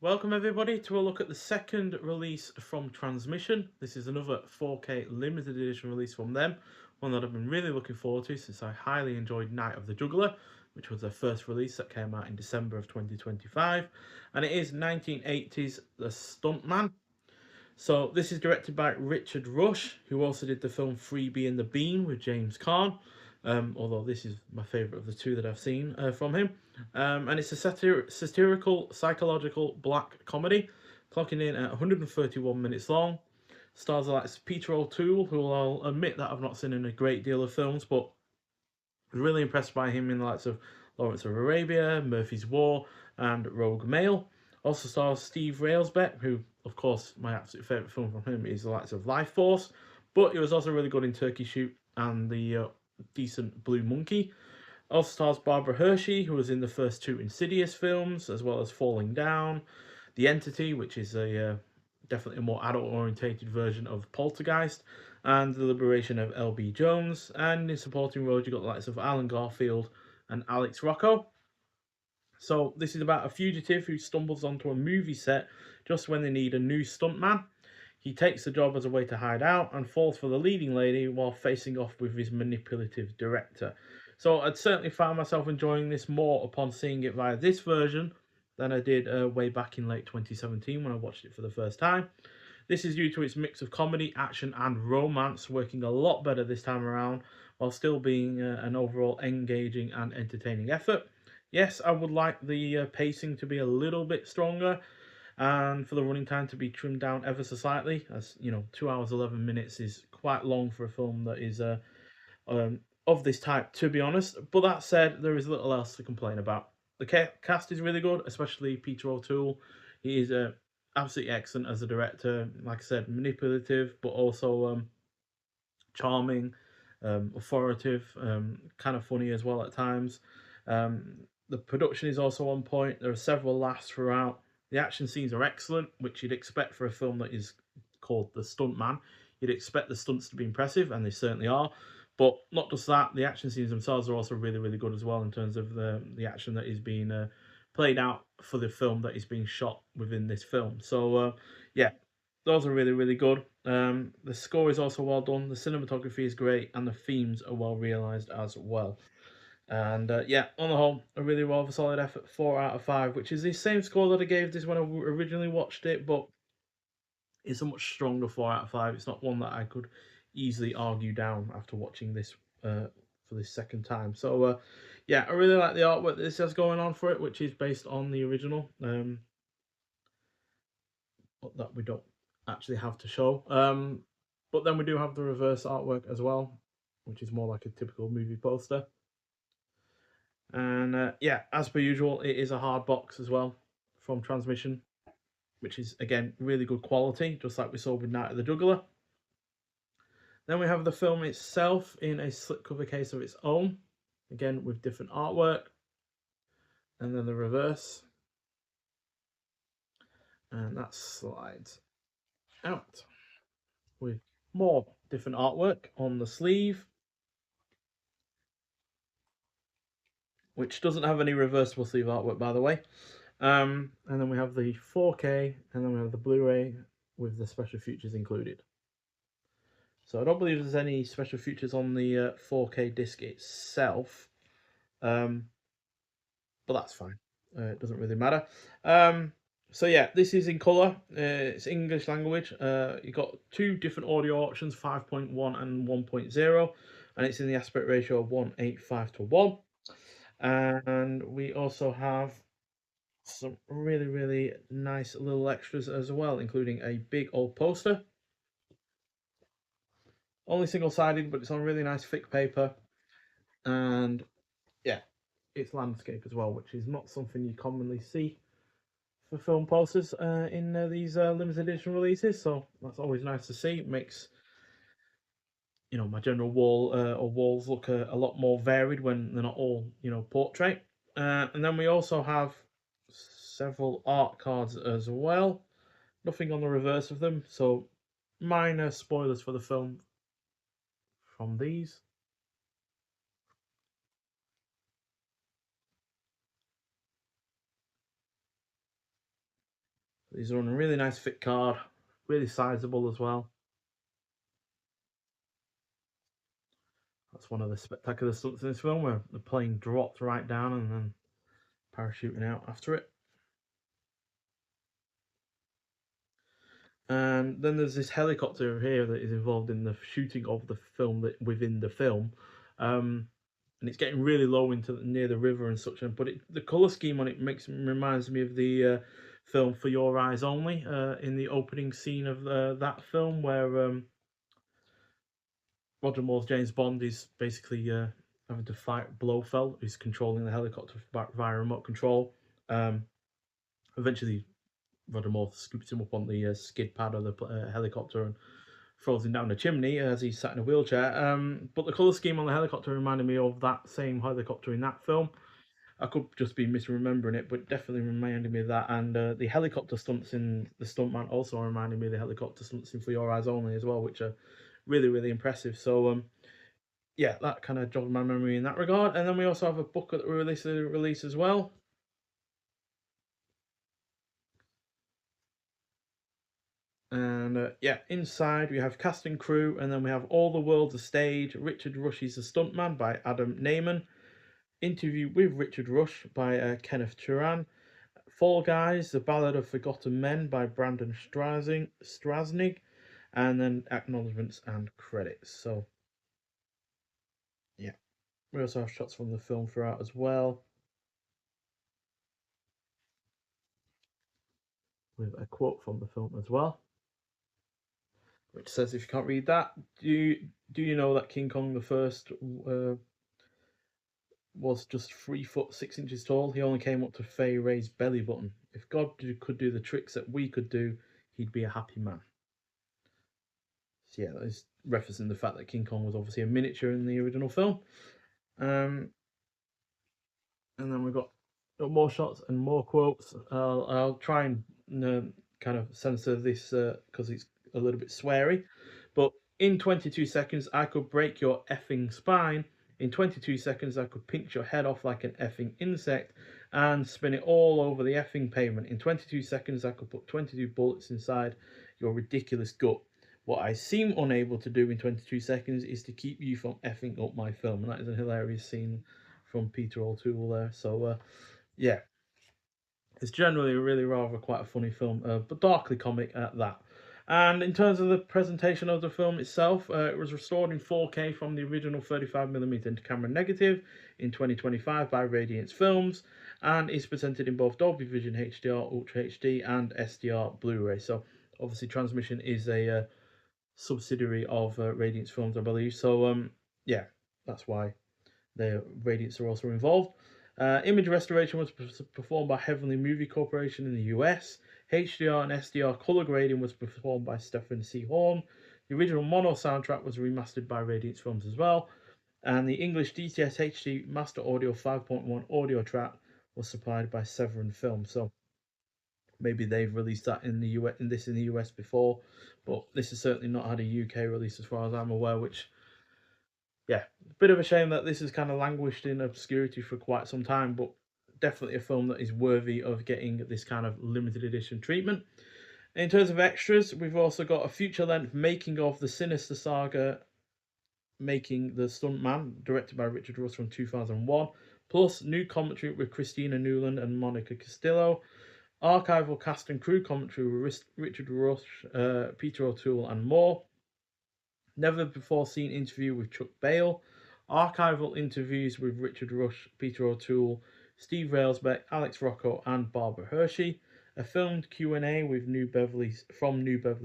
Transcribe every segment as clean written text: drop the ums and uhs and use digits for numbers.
Welcome everybody to a look at the second release from Transmission. This is another 4K limited edition release from them, one that I've been really looking forward to since I highly enjoyed Night of the Juggler, which was their first release that came out in December of 2025, and it is 1980's The Stuntman. So this is directed by Richard Rush, who also did the film Freebie and the Bean with James Caan. Although this is my favourite of the two that I've seen from him. And it's a satirical, psychological black comedy, clocking in at 131 minutes long. Stars like Peter O'Toole, who I'll admit that I've not seen in a great deal of films, but was really impressed by him in the likes of Lawrence of Arabia, Murphy's War, and Rogue Male. Also stars Steve Railsbeck, who, of course, my absolute favourite film from him is the likes of Life Force, but he was also really good in Turkey Shoot and the decent Blue Monkey. Also stars Barbara Hershey, who was in the first two Insidious films, as well as Falling Down, The Entity, which is a definitely a more adult-orientated version of Poltergeist, and The Liberation of L.B. Jones. And in supporting roles, you got the likes of Alan Garfield and Alex Rocco. So this is about a fugitive who stumbles onto a movie set just when they need a new stuntman. He takes the job as a way to hide out and falls for the leading lady while facing off with his manipulative director. So I'd certainly found myself enjoying this more upon seeing it via this version than I did way back in late 2017 when I watched it for the first time. This is due to its mix of comedy, action, and romance working a lot better this time around, while still being an overall engaging and entertaining effort. Yes, I would like the pacing to be a little bit stronger and for the running time to be trimmed down ever so slightly, as you know, 2 hours 11 minutes is quite long for a film that is of this type, to be honest. But that said, there is little else to complain about. The cast is really good, especially Peter O'Toole. He is absolutely excellent as a director. Like I said, manipulative, but also charming, authoritative, kind of funny as well at times. The production is also on point. There are several laughs throughout. The action scenes are excellent, which you'd expect for a film that is called The Stuntman. You'd expect the stunts to be impressive, and they certainly are. But not just that, the action scenes themselves are also really, really good as well in terms of the action that is being played out for the film that is being shot within this film. So, yeah, those are really, really good. The score is also well done. The cinematography is great, and the themes are well realised as well. And yeah, on the whole, a really well solid effort, 4 out of 5, which is the same score that I gave this when I originally watched it, but it's a much stronger 4 out of 5. It's not one that I could easily argue down after watching this for this second time. So yeah, I really like the artwork that this has going on for it, which is based on the original, but that we don't actually have to show. But then we do have the reverse artwork as well, which is more like a typical movie poster. And yeah, as per usual, it is a hard box as well from Transmission, which is again really good quality, just like we saw with Night of the Juggler. Then we have the film itself in a slipcover case of its own, again with different artwork. And then the reverse, and that slides out with more different artwork on the sleeve, which doesn't have any reversible sleeve artwork, by the way. And then we have the 4K, and then we have the Blu-ray with the special features included. So I don't believe there's any special features on the 4K disc itself, but that's fine. It doesn't really matter. So yeah, this is in color. It's English language. You got two different audio options, 5.1 and 1.0, and it's in the aspect ratio of 1.85 to 1. And we also have some really, really nice little extras as well, including a big old poster. Only single-sided, but it's on really nice thick paper. And yeah, it's landscape as well, which is not something you commonly see for film posters in these limited edition releases. So that's always nice to see. It makes my general wall or walls look a lot more varied when they're not all portrait. And then we also have several art cards as well. Nothing on the reverse of them, so minor spoilers for the film from these. These are on a really nice fit card, really sizable as well. That's one of the spectacular stunts in this film, where the plane dropped right down and then parachuting out after it. And then there's this helicopter here that is involved in the shooting of the film within the film. And it's getting really low into near the river and such. But the color scheme on it reminds me of the film For Your Eyes Only, in the opening scene of that film, where Roger Moore's James Bond is basically having to fight Blofeld, who's controlling the helicopter via remote control. Um, Eventually, Roger Moore scoops him up on the skid pad of the helicopter and throws him down the chimney as he's sat in a wheelchair. But the colour scheme on the helicopter reminded me of that same helicopter in that film. I could just be misremembering it, but definitely reminded me of that. And the helicopter stunts in The Stuntman also reminded me of the helicopter stunts in For Your Eyes Only as well, which are really, really impressive. So, yeah, that kind of jogged my memory in that regard. And then we also have a book that we release as well. And yeah, inside we have cast and crew, and then we have All the World's a Stage, Richard Rush's The Stuntman by Adam Naiman, Interview with Richard Rush by Kenneth Turan, Fall Guys, The Ballad of Forgotten Men by Brandon Strasnig, and then acknowledgements and credits. So, yeah, we also have shots from the film throughout as well, with a quote from the film as well, which says, if you can't read that, do you know that King Kong the First was just 3 foot 6 inches tall? He only came up to Fay Ray's belly button. If God could do the tricks that we could do, he'd be a happy man. So yeah, that is referencing the fact that King Kong was obviously a miniature in the original film. Um, and then we've got more shots and more quotes. I'll try and kind of censor this because it's a little bit sweary. But in 22 seconds, I could break your effing spine. In 22 seconds, I could pinch your head off like an effing insect and spin it all over the effing pavement. In 22 seconds, I could put 22 bullets inside your ridiculous gut. What I seem unable to do in 22 seconds is to keep you from effing up my film. And that is a hilarious scene from Peter O'Toole there. So, yeah, it's generally really rather quite a funny film, but darkly comic at that. And in terms of the presentation of the film itself, it was restored in 4K from the original 35mm camera negative in 2025 by Radiance Films, and is presented in both Dolby Vision HDR, Ultra HD, and SDR Blu-ray. So obviously, Transmission is a subsidiary of Radiance Films, I believe. So yeah, that's why the Radiance are also involved. Image restoration was performed by Heavenly Movie Corporation in the US. HDR and SDR color grading was performed by Stephen C. Horn. The original mono soundtrack was remastered by Radiance Films as well. And the English DTS HD Master Audio 5.1 audio track was supplied by Severin Films. So maybe they've released that in the US, in the US before, but this has certainly not had a UK release as far as I'm aware, which, yeah, bit of a shame that this has kind of languished in obscurity for quite some time, but definitely a film that is worthy of getting this kind of limited edition treatment. In terms of extras, we've also got a feature length making of the Sinister Saga, Making the Stuntman, directed by Richard Rush from 2001, plus new commentary with Christina Newland and Monica Castillo, archival cast and crew commentary with Richard Rush, Peter O'Toole, and more. Never before seen interview with Chuck Bale, archival interviews with Richard Rush, Peter O'Toole, Steve Railsbeck, Alex Rocco, and Barbara Hershey, a filmed Q&A with New Beverly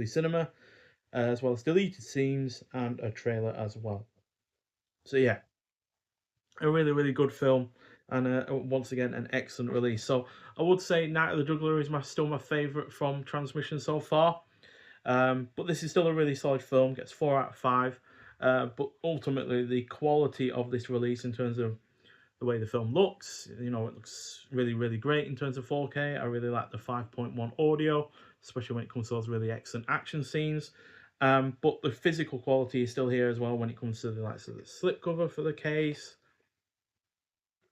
Cinema, as well as deleted scenes and a trailer as well. So yeah, a really, really good film, and once again an excellent release. So I would say Night of the Juggler is still my favourite from Transmission so far. But this is still a really solid film, gets 4 out of 5. But ultimately, the quality of this release in terms of the way the film looks, it looks really, really great in terms of 4K. I really like the 5.1 audio, especially when it comes to those really excellent action scenes. But the physical quality is still here as well when it comes to the likes of the slipcover for the case.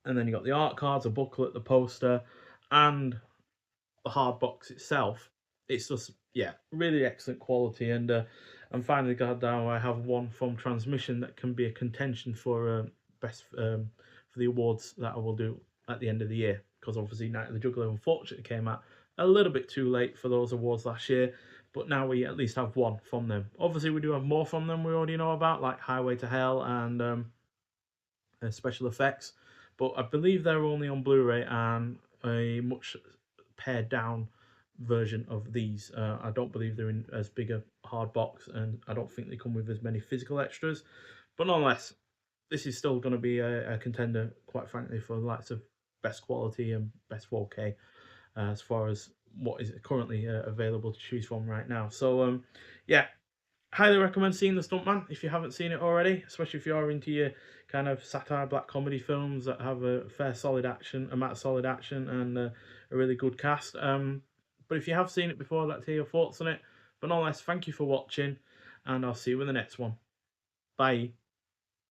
And then you got the art cards, a booklet, the poster, and the hard box itself. it's just, yeah, really excellent quality. And finally got now I have one from Transmission that can be a contention for best for the awards that I will do at the end of the year, because obviously Night of the Juggler unfortunately came out a little bit too late for those awards last year, but now we at least have one from them. Obviously we do have more from them we already know about, like Highway to Hell and special effects, but I believe they're only on Blu-ray and a much pared down version of these. I don't believe they're in as big a hard box, and I don't think they come with as many physical extras. But nonetheless, this is still going to be a contender, quite frankly, for the likes of best quality and best 4K as far as what is currently available to choose from right now. So, yeah, highly recommend seeing The Stuntman if you haven't seen it already, especially if you're into your kind of satire black comedy films that have a fair solid action, amount of solid action, and a really good cast. But if you have seen it before, I'd like to hear your thoughts on it. But nonetheless, thank you for watching, and I'll see you in the next one. Bye.